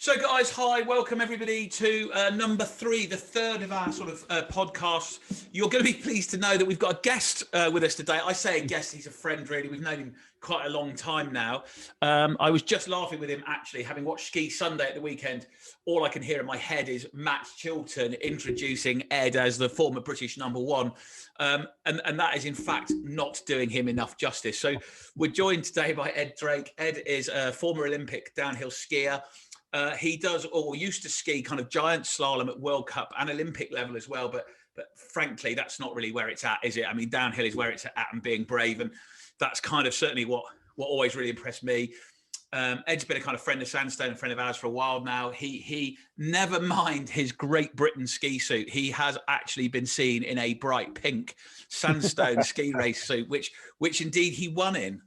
So guys, hi, welcome everybody to number 3, the third of our sort of podcasts. You're going to be pleased to know that we've got a guest with us today. I say a guest, he's a friend really. We've known him quite a long time now. I was just laughing with him actually, having watched Ski Sunday at the weekend. All I can hear in my head is Matt Chilton introducing Ed as the former British number 1. And that is in fact not doing him enough justice. So we're joined today by Ed Drake. Ed is a former Olympic downhill skier. He does or used to ski kind of giant slalom at World Cup and Olympic level as well. But frankly, that's not really where it's at, is it? I mean, downhill is where it's at and being brave. And that's kind of certainly what always really impressed me. Ed's been a kind of friend of Sandstone, a friend of ours for a while now. He never mind his Great Britain ski suit. He has actually been seen in a bright pink Sandstone ski race suit, which indeed he won in.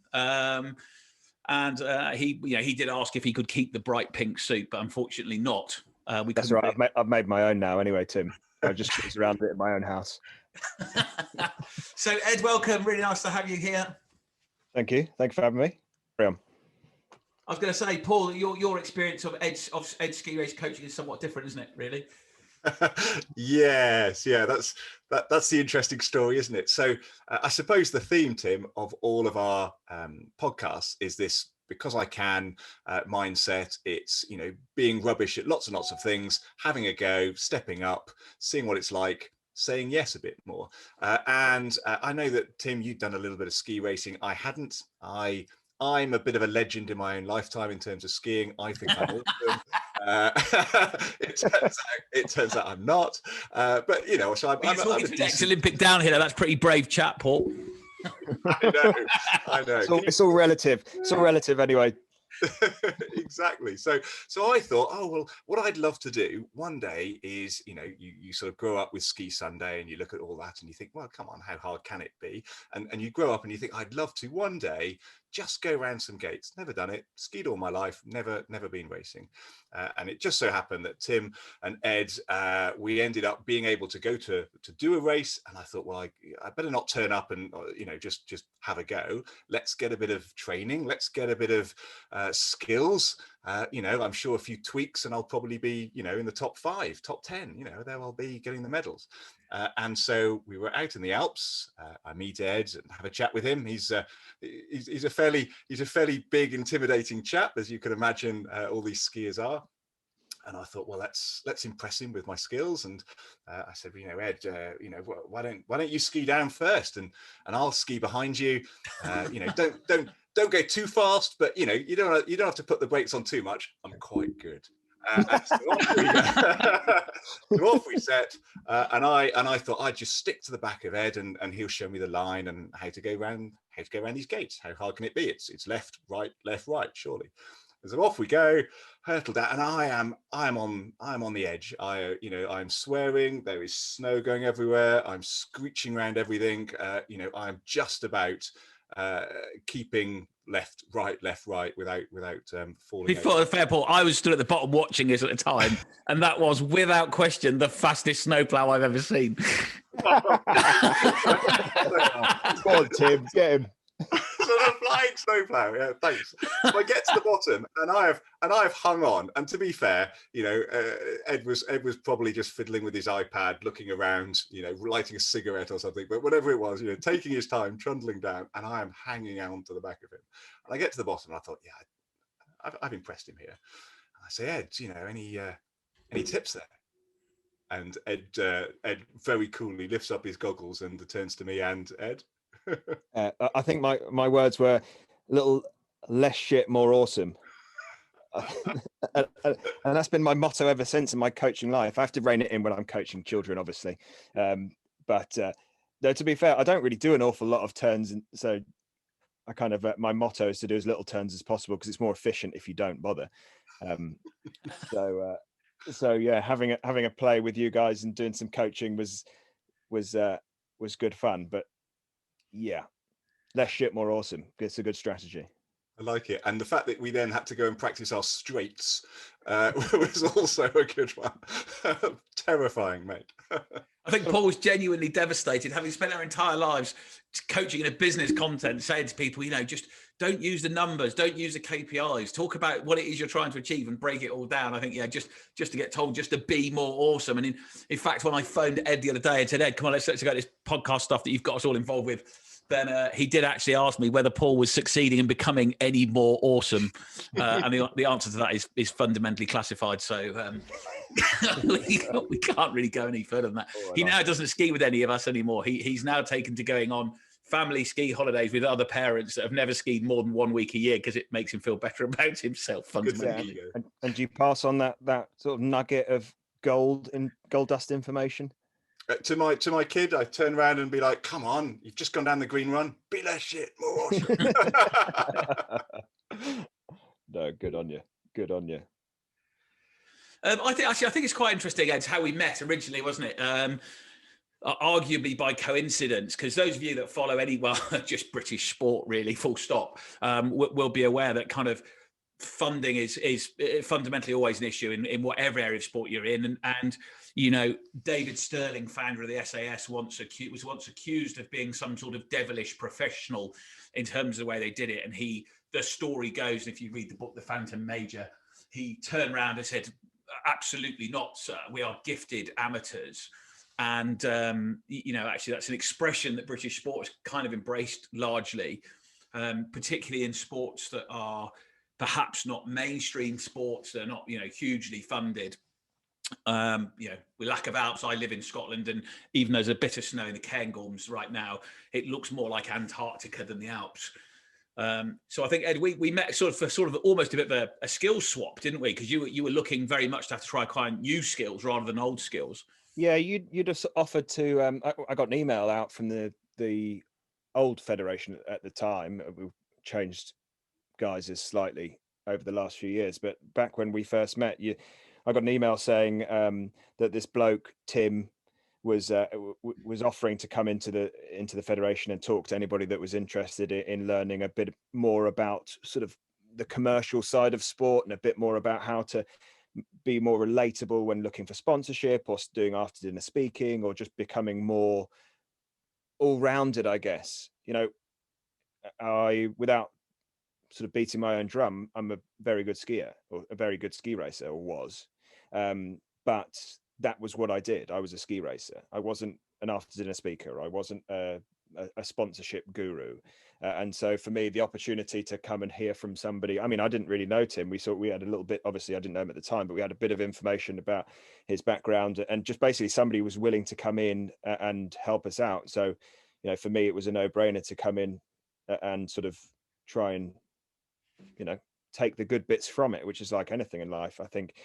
And he did ask if he could keep the bright pink suit, but unfortunately not. That's right. I've made my own now anyway, Tim. I've just cruised around it in my own house. So Ed, welcome. Really nice to have you here. Thank you. Thank you for having me. I was going to say, Paul, your experience of Ed's ski race coaching is somewhat different, isn't it? Really? Yes, yeah, that's the interesting story, isn't it? So I suppose the theme, Tim, of all of our podcasts is this because I can mindset. It's, being rubbish at lots and lots of things, having a go, stepping up, seeing what it's like, saying yes a bit more. And I know that, Tim, you've done a little bit of ski racing. I hadn't. I'm a bit of a legend in my own lifetime in terms of skiing. I think I'm awesome. It turns out I'm not. But, so I'm talking to an ex-Olympic downhiller. That's pretty brave chat, Paul. I know. It's all relative. It's all relative anyway. Exactly. So I thought, oh, well, what I'd love to do one day is, you sort of grow up with Ski Sunday and you look at all that and you think, well, come on, how hard can it be? And you grow up and you think, I'd love to one day just go around some gates. Never done it. Skied all my life. Never been racing. And it just so happened that Tim and Ed, we ended up being able to go to do a race. And I thought, well, I better not turn up and, just have a go. Let's get a bit of training. Let's get a bit of skills. I'm sure a few tweaks and I'll probably be, in the top 5, top 10, there I'll be getting the medals. And so we were out in the Alps. I meet Ed and have a chat with him. He's a fairly big, intimidating chap, as you can imagine. All these skiers are. And I thought, well, let's impress him with my skills. And I said, Ed, why don't you ski down first, and I'll ski behind you. Don't go too fast, but you don't have to put the brakes on too much. I'm quite good. So off we set, and I thought I'd just stick to the back of Ed, and he'll show me the line and how to go around these gates. How hard can it be? It's left, right, surely. And so off we go, hurtled out, and I am on the edge. I'm swearing. There is snow going everywhere. I'm screeching around everything. I'm just about keeping left, right without falling. Before the fair, Paul, I was stood at the bottom watching this at the time, and that was without question the fastest snowplow I've ever seen. Come on, Tim, get him. So the flying snowplow, yeah, thanks. So I get to the bottom, and I have hung on. And to be fair, Ed was probably just fiddling with his iPad, looking around, lighting a cigarette or something. But whatever it was, taking his time, trundling down, and I am hanging on to the back of him. And I get to the bottom, and I thought, yeah, I've impressed him here. And I say, Ed, any tips there? And Ed very coolly lifts up his goggles and turns to me and Ed. I think my words were a little less shit, more awesome. And that's been my motto ever since in my coaching life. I have to rein it in when I'm coaching children, obviously. But to be fair, I don't really do an awful lot of turns. And so I kind of, my motto is to do as little turns as possible because it's more efficient if you don't bother. So yeah, having a play with you guys and doing some coaching was good fun. But yeah, less shit, more awesome. It's a good strategy. I like it. And the fact that we then had to go and practice our straights was also a good one. Terrifying, mate. I think Paul was genuinely devastated, having spent our entire lives coaching in a business content, saying to people, just don't use the numbers, don't use the KPIs, talk about what it is you're trying to achieve and break it all down. I think, yeah, just to get told just to be more awesome. And in fact, when I phoned Ed the other day and said, Ed, come on, let's go this podcast stuff that you've got us all involved with, then he did actually ask me whether Paul was succeeding in becoming any more awesome. And the answer to that is fundamentally classified. So we can't really go any further than that. He now doesn't ski with any of us anymore. He's now taken to going on family ski holidays with other parents that have never skied more than 1 week a year because it makes him feel better about himself fundamentally. And do you pass on that sort of nugget of gold dust information? To my kid, I turn around and be like, come on, you've just gone down the green run, be less shit, more awesome. No, good on you. I think it's quite interesting, Ed, how we met originally, wasn't it? Arguably by coincidence, because those of you that follow just British sport, really, full stop, will be aware that kind of funding is fundamentally always an issue in whatever area of sport you're in. And you know, David Sterling, founder of the SAS, was once accused of being some sort of devilish professional in terms of the way they did it. And the story goes, if you read the book, The Phantom Major, he turned around and said, absolutely not, sir. We are gifted amateurs. And, actually, that's an expression that British sport has kind of embraced largely, particularly in sports that are perhaps not mainstream sports. They're not, hugely funded. With lack of Alps, I live in Scotland, and even though there's a bit of snow in the Cairngorms right now, it looks more like Antarctica than the Alps. So I think, Ed, we met sort of almost a bit of a skills swap, didn't we? Because you were looking very much to have to try quite new skills rather than old skills. Yeah, you'd have offered to. I got an email out from the old federation at the time. We changed guises slightly over the last few years, but back when we first met, I got an email saying that this bloke Tim was offering to come into the federation and talk to anybody that was interested in learning a bit more about sort of the commercial side of sport and a bit more about how to be more relatable when looking for sponsorship or doing after dinner speaking or just becoming more all-rounded, I guess. Without sort of beating my own drum, I'm a very good skier, or a very good ski racer, or was. But that was what I did. I was a ski racer. I wasn't an after dinner speaker. I wasn't a sponsorship guru. And so for me, the opportunity to come and hear from somebody, I mean, I didn't really know Tim. We had a little bit, obviously I didn't know him at the time, but we had a bit of information about his background, and just basically somebody was willing to come in and help us out. So, for me, it was a no-brainer to come in and sort of try and, take the good bits from it, which is like anything in life. I think,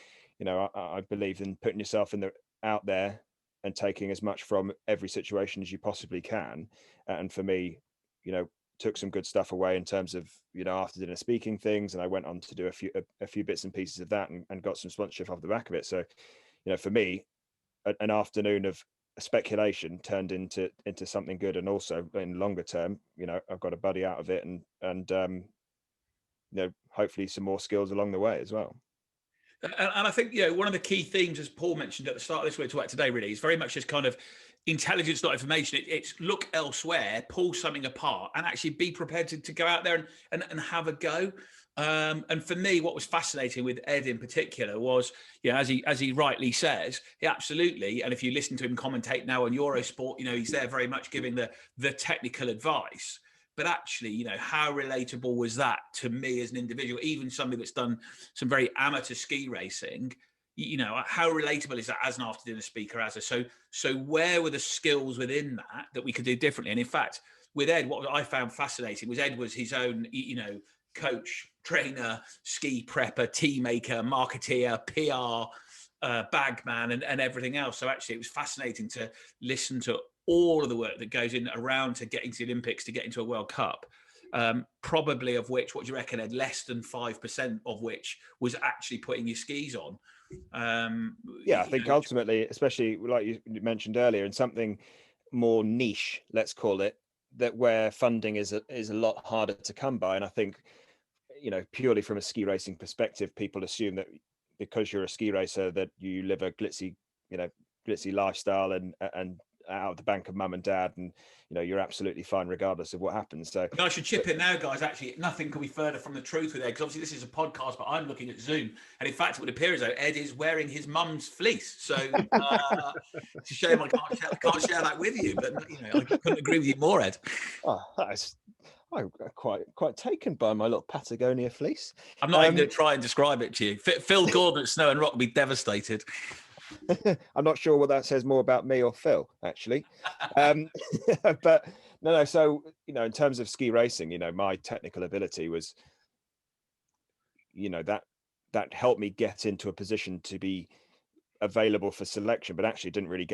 I believe in putting yourself out there and taking as much from every situation as you possibly can. And for me, took some good stuff away in terms of, after dinner speaking things. And I went on to do a few bits and pieces of that and got some sponsorship off the back of it. So, for me, an afternoon of speculation turned into something good. And also in longer term, I've got a buddy out of it and hopefully some more skills along the way as well. And I think, one of the key themes, as Paul mentioned at the start of this we're talking about today, really, is very much this kind of intelligence, not information. It's look elsewhere, pull something apart, and actually be prepared to go out there and have a go. And for me, what was fascinating with Ed in particular was, as he rightly says, absolutely. And if you listen to him commentate now on Eurosport, he's there very much giving the technical advice. But actually, how relatable was that to me as an individual, even somebody that's done some very amateur ski racing? How relatable is that as an after dinner speaker? So where were the skills within that we could do differently? And in fact, with Ed, what I found fascinating was Ed was his own, coach, trainer, ski prepper, tea maker, marketeer, PR, bagman, and everything else. So actually, it was fascinating to listen to all of the work that goes in around to getting to the Olympics, to get into a World Cup, probably of which, what do you reckon, Ed, less than 5% of which was actually putting your skis on. I think ultimately, especially like you mentioned earlier, in something more niche, let's call it, that where funding is a lot harder to come by. And I think, purely from a ski racing perspective, people assume that because you're a ski racer that you live a glitzy lifestyle and out of the bank of mum and dad, and you're absolutely fine regardless of what happens. So I should chip in now, guys. Actually, nothing could be further from the truth with Ed, because obviously this is a podcast, but I'm looking at Zoom, and in fact, it would appear as though Ed is wearing his mum's fleece. So it's a shame I can't share that with you, but I couldn't agree with you more, Ed. Oh, I'm quite taken by my little Patagonia fleece. I'm not even going to try and describe it to you. Phil Gordon at Snow and Rock would be devastated. I'm not sure what that says more about me or Phil, actually. But no. So, in terms of ski racing, my technical ability was, that helped me get into a position to be available for selection, but actually it didn't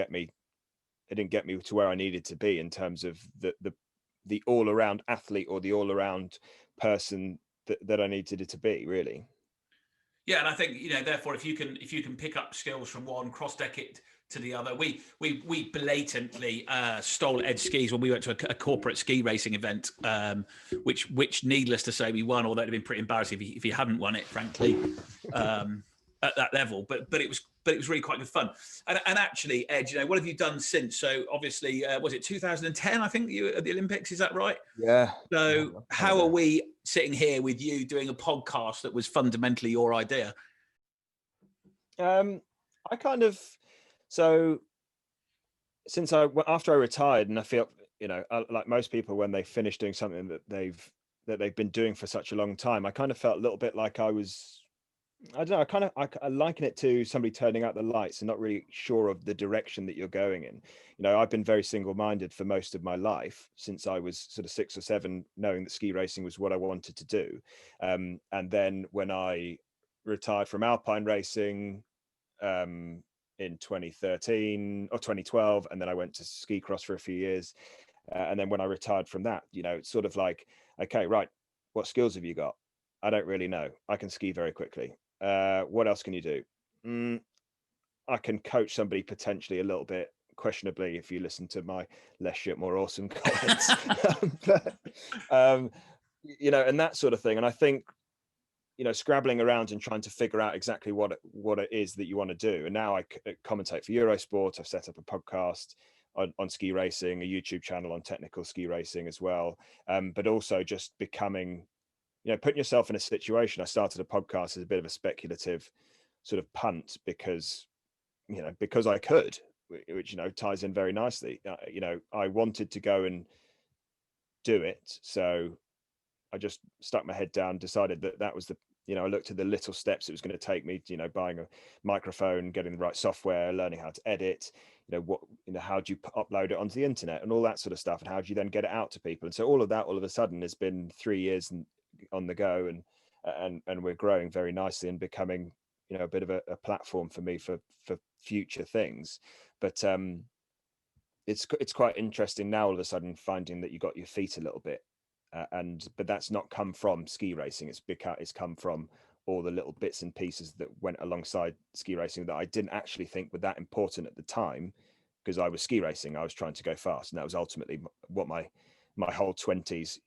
get me to where I needed to be in terms of the all-around athlete or the all-around person that I needed it to be, really. Yeah, and I think therefore, if you can pick up skills from one, cross-deck it to the other. We blatantly stole Ed's skis when we went to a corporate ski racing event, which needless to say we won. Although it'd have been pretty embarrassing if he hadn't won it, frankly, at that level. But it was really quite good fun. And actually, Ed, what have you done since? So obviously, was it 2010? I think you at the Olympics. Is that right? Yeah. So how are we sitting here with you doing a podcast that was fundamentally your idea? So after I retired, and I feel, like most people, when they finish doing something that they've been doing for such a long time, I kind of felt a little bit like I don't know, I liken it to somebody turning out the lights and not really sure of the direction that you're going in. I've been very single-minded for most of my life, since I was sort of 6 or 7, knowing that ski racing was what I wanted to do. And then when I retired from alpine racing in 2013 or 2012, and then I went to ski cross for a few years. And then when I retired from that, it's sort of like, okay, right, what skills have you got? I don't really know. I can ski very quickly. What else can you do? I can coach somebody potentially a little bit questionably, if you listen to my less shit, more awesome comments. And that sort of thing. And I think, scrabbling around and trying to figure out exactly what it is that you want to do. And now I commentate for Eurosport. I've set up a podcast on ski racing, a YouTube channel on technical ski racing as well. But also just becoming, putting yourself in a situation. I started a podcast as a bit of a speculative sort of punt because I could, which, ties in very nicely. I wanted to go and do it. So I just stuck my head down, decided that was I looked at the little steps it was going to take me, buying a microphone, getting the right software, learning how to edit, how do you upload it onto the internet and all that sort of stuff. And how do you then get it out to people? And so all of that, all of a sudden, has been 3 years on the go, and we're growing very nicely and becoming, a bit of a platform for me for future things. But it's quite interesting now, all of a sudden, finding that you got your feet a little bit. But that's not come from ski racing. It's come from all the little bits and pieces that went alongside ski racing that I didn't actually think were that important at the time, because I was ski racing. I was trying to go fast, and that was ultimately what my whole 20s,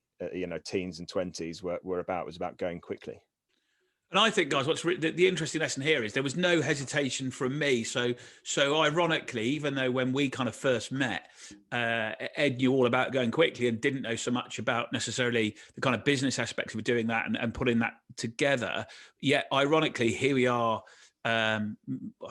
teens and 20s were about. Was about going quickly. And I think, guys, what's the interesting lesson here is there was no hesitation from me. So ironically, even though when we kind of first met, Ed knew all about going quickly and didn't know so much about necessarily the kind of business aspects of doing that and putting that together. Yet, ironically, here we are. I'm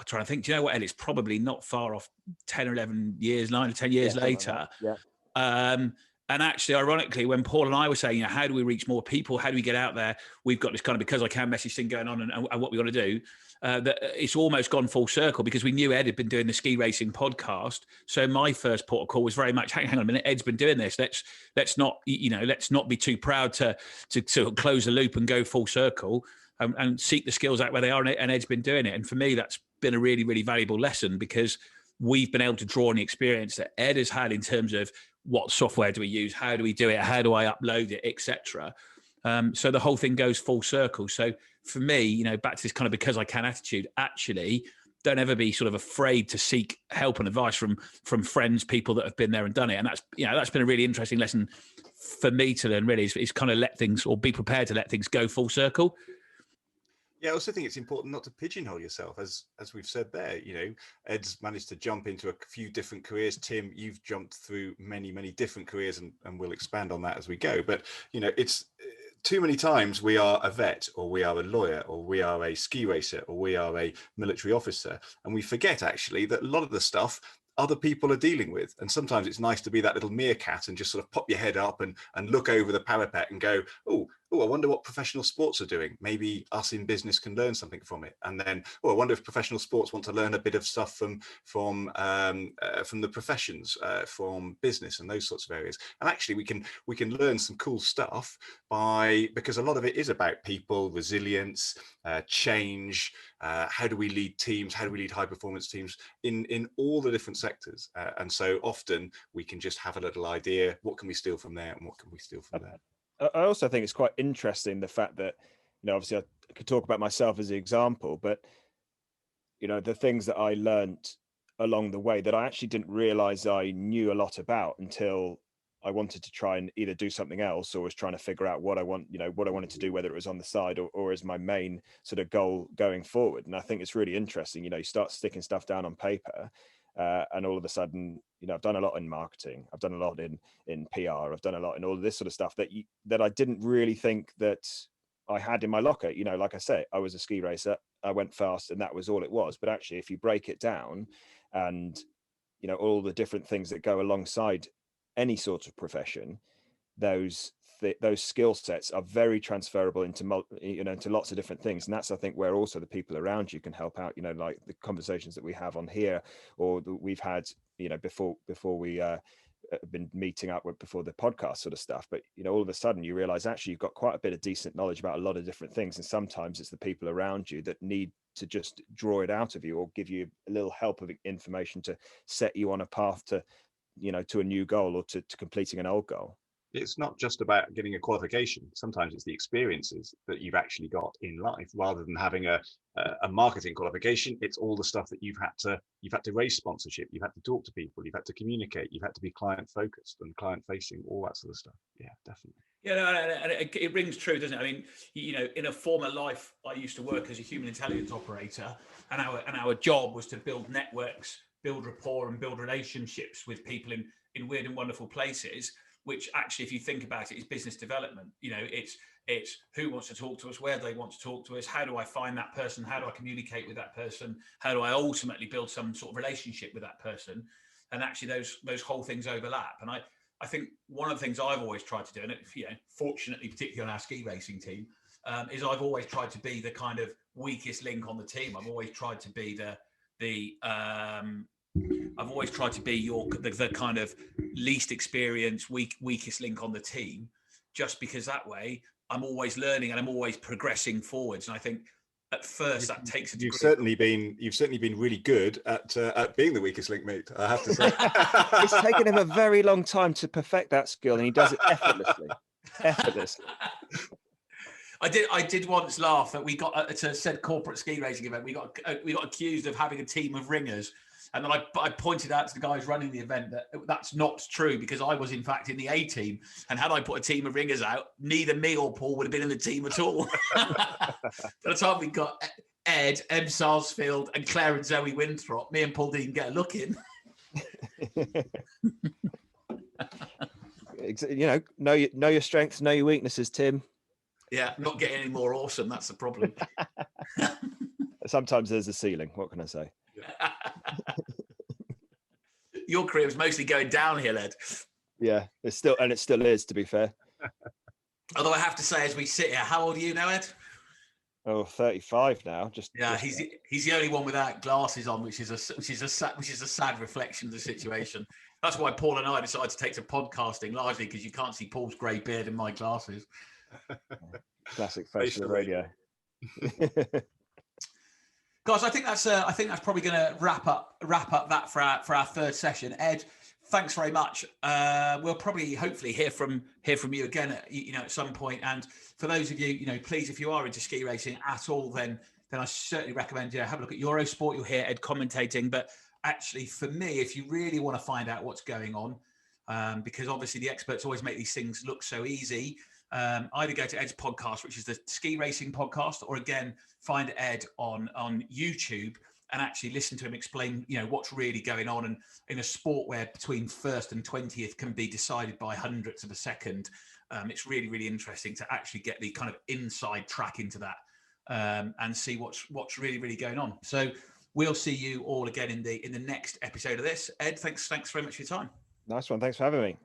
trying to think, do you know what, Ed? It's probably not far off 10 or 11 years, 9 or 10 years later. Like yeah. And actually, ironically, when Paul and I were saying, how do we reach more people? How do we get out there? We've got this kind of because I can message thing going on and what we want to do. That it's almost gone full circle, because we knew Ed had been doing the ski racing podcast. So my first port of call was very much, hang on a minute, Ed's been doing this. Let's not be too proud to sort of close the loop and go full circle and seek the skills out where they are. And Ed's been doing it. And for me, that's been a really, really valuable lesson, because we've been able to draw on the experience that Ed has had in terms of what software do we use, how do we do it, how do I upload it, etc. So the whole thing goes full circle. So for me, back to this kind of because I can attitude, actually, don't ever be sort of afraid to seek help and advice from friends, people that have been there and done it. And that's been a really interesting lesson for me to learn, really, is kind of let things, or be prepared to let things go full circle. Yeah, I also think it's important not to pigeonhole yourself, as we've said there. You know, Ed's managed to jump into a few different careers. Tim, you've jumped through many different careers, and we'll expand on that as we go. But you know, it's too many times we are a vet, or we are a lawyer, or we are a ski racer, or we are a military officer, and we forget actually that a lot of the stuff other people are dealing with. And sometimes it's nice to be that little meerkat and just sort of pop your head up and look over the parapet and go, oh, I wonder what professional sports are doing. Maybe us in business can learn something from it. And then, I wonder if professional sports want to learn a bit of stuff from the professions, from business and those sorts of areas. And actually, we can learn some cool stuff because a lot of it is about people, resilience, change. How do we lead teams? How do we lead high performance teams in all the different sectors? And so often we can just have a little idea. What can we steal from there, and what can we steal from there? I also think it's quite interesting the fact that, you know, obviously I could talk about myself as an example, but, you know, the things that I learnt along the way that I actually didn't realize I knew a lot about until I wanted to try and either do something else, or was trying to figure out what I wanted to do, whether it was on the side or as my main sort of goal going forward. And I think it's really interesting, you know, you start sticking stuff down on paper, and all of a sudden, you know, I've done a lot in marketing, I've done a lot in PR, I've done a lot in all of this sort of stuff that I didn't really think that I had in my locker. You know, like I say, I was a ski racer, I went fast, and that was all it was. But actually, if you break it down, and you know, all the different things that go alongside any sort of profession, those skill sets are very transferable into lots of different things. And that's, I think, where also the people around you can help out, you know, like the conversations that we have on here, or that we've had, you know, before we been meeting up with before the podcast sort of stuff. But you know, all of a sudden you realize actually you've got quite a bit of decent knowledge about a lot of different things, and sometimes it's the people around you that need to just draw it out of you, or give you a little help of information to set you on a path to, you know, to a new goal, or to completing an old goal. It's not just about getting a qualification. Sometimes it's the experiences that you've actually got in life, rather than having a marketing qualification. It's all the stuff that you've had to raise sponsorship, you've had to talk to people, you've had to communicate, you've had to be client focused and client facing, all that sort of stuff. Yeah, definitely. Yeah, no, and it rings true, doesn't it? I mean, you know, in a former life, I used to work as a human intelligence operator, and our job was to build networks, build rapport, and build relationships with people in weird and wonderful places. Which actually, if you think about it, is business development. You know, it's who wants to talk to us, where do they want to talk to us, how do I find that person, how do I communicate with that person, how do I ultimately build some sort of relationship with that person. And actually those whole things overlap. And I think one of the things I've always tried to do, and you know, fortunately, particularly on our ski racing team, is I've always tried to be the kind of weakest link on the team. I've always tried to be I've always tried to be the kind of least experienced, weakest link on the team, just because that way I'm always learning and I'm always progressing forwards. And I think at first that takes a degree. You've certainly been really good at being the weakest link, mate, I have to say. It's taken him a very long time to perfect that skill, and he does it effortlessly. I did once laugh that we got at a said corporate ski racing event. We got accused of having a team of ringers. And then I pointed out to the guys running the event that that's not true, because I was in fact in the A team, and had I put a team of ringers out, neither me or Paul would have been in the team at all. By the time we got Ed, M. Sarsfield, and Claire and Zoe Winthrop, me and Paul didn't get a look in. You know your strengths, know your weaknesses, Tim. Yeah, not getting any more awesome. That's the problem. Sometimes there's a ceiling. What can I say? Your career was mostly going downhill, Ed. Yeah, it still is, to be fair. Although I have to say, as we sit here, how old are you now, Ed? Oh, 35 now. He's the only one without glasses on, which is a sad reflection of the situation. That's why Paul and I decided to take to podcasting, largely because you can't see Paul's grey beard in my glasses. Classic face of the radio. Guys, I think that's probably going to wrap up that for our third session. Ed, thanks very much. We'll probably hopefully hear from you again at some point. And for those of you, please, if you are into ski racing at all, then I certainly recommend have a look at Eurosport. You'll hear Ed commentating. But actually, for me, if you really want to find out what's going on, because obviously the experts always make these things look so easy. either go to Ed's podcast, which is the ski racing podcast, or again, find Ed on YouTube and actually listen to him explain, what's really going on. And in a sport where between first and 20th can be decided by hundredths of a second, it's really, really interesting to actually get the kind of inside track into that and see what's really, really going on. So we'll see you all again in the next episode of this. Ed, thanks very much for your time. Nice one. Thanks for having me.